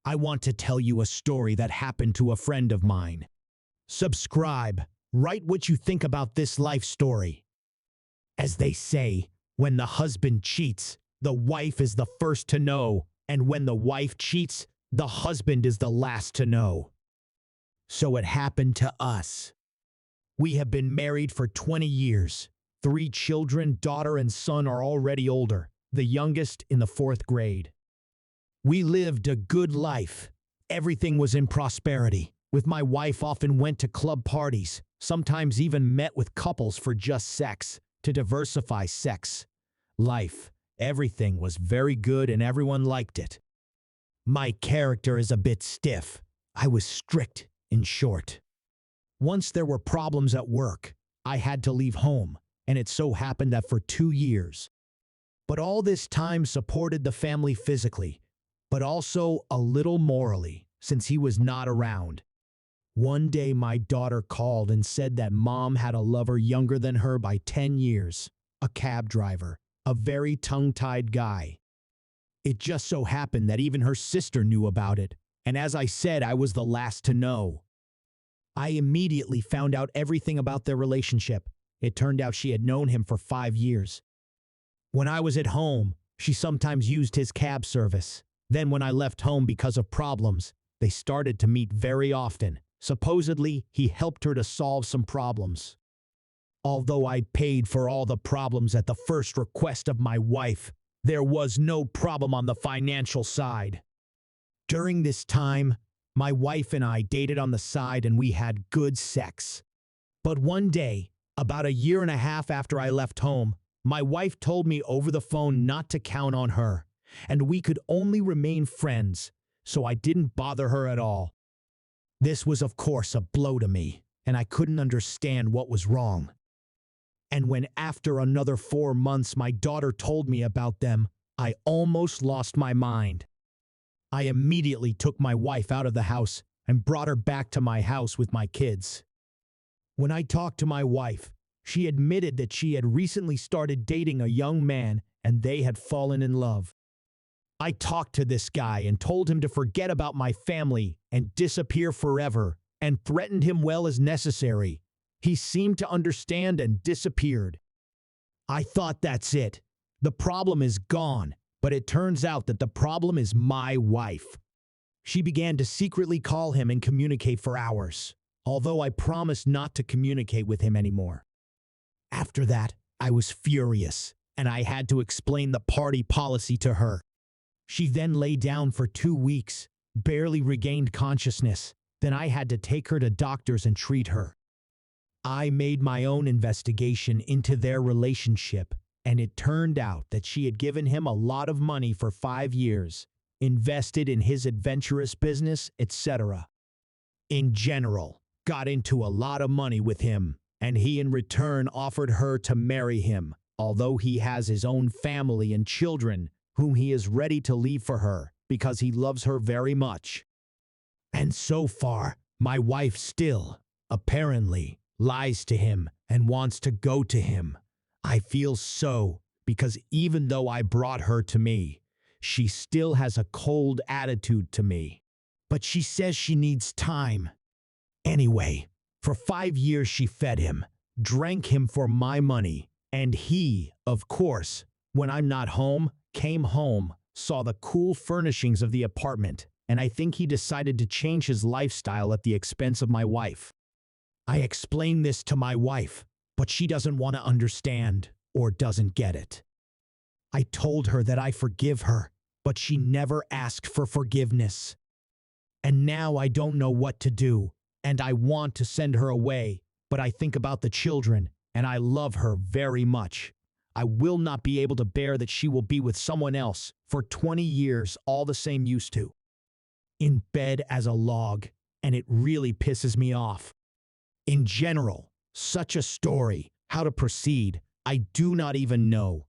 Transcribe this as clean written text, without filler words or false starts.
I want to tell you a story that happened to a friend of mine. Subscribe, write what you think about this life story. As they say, when the husband cheats, the wife is the first to know, and when the wife cheats, the husband is the last to know. So it happened to us. We have been married for 20 years. 3 children, daughter and son, are already older, the youngest in the 4th grade. We lived a good life. Everything was in prosperity. With my wife, often went to club parties, sometimes even met with couples for just sex, to diversify sex life. Everything was very good and everyone liked it. My character is a bit stiff. I was strict, in short. Once there were problems at work, I had to leave home, and it so happened that for 2 years. But all this time supported the family physically, but also a little morally, since he was not around. One day my daughter called and said that mom had a lover younger than her by 10 years, a cab driver, a very tongue-tied guy. It just so happened that even her sister knew about it, and as I said, I was the last to know. I immediately found out everything about their relationship. It turned out she had known him for 5 years. When I was at home, she sometimes used his cab service. Then when I left home because of problems, they started to meet very often. Supposedly, he helped her to solve some problems. Although I paid for all the problems at the first request of my wife, there was no problem on the financial side. During this time, my wife and I dated on the side and we had good sex. But one day, about 1.5 years after I left home, my wife told me over the phone not to count on her, and we could only remain friends, so I didn't bother her at all. This was, of course, a blow to me, and I couldn't understand what was wrong. And when after another 4 months my daughter told me about them, I almost lost my mind. I immediately took my wife out of the house and brought her back to my house with my kids. When I talked to my wife, she admitted that she had recently started dating a young man and they had fallen in love. I talked to this guy and told him to forget about my family and disappear forever, and threatened him well as necessary. He seemed to understand and disappeared. I thought that's it. The problem is gone, but it turns out that the problem is my wife. She began to secretly call him and communicate for hours, although I promised not to communicate with him anymore. After that, I was furious, and I had to explain the party policy to her. She then lay down for 2 weeks, barely regained consciousness. Then I had to take her to doctors and treat her. I made my own investigation into their relationship, and it turned out that she had given him a lot of money for 5 years, invested in his adventurous business, etc. In general, got into a lot of money with him, and he in return offered her to marry him, although he has his own family and children, whom he is ready to leave for her because he loves her very much. And so far, my wife still, apparently, lies to him and wants to go to him. I feel so, because even though I brought her to me, she still has a cold attitude to me. But she says she needs time. Anyway, for 5 years she fed him, drank him for my money, and he, of course, when I'm not home, came home, saw the cool furnishings of the apartment, and I think he decided to change his lifestyle at the expense of my wife. I explained this to my wife, but she doesn't want to understand or doesn't get it. I told her that I forgive her, but she never asked for forgiveness. And now I don't know what to do, and I want to send her away, but I think about the children, and I love her very much. I will not be able to bear that she will be with someone else for 20 years, all the same used to. In bed as a log, and it really pisses me off. In general, such a story, how to proceed, I do not even know.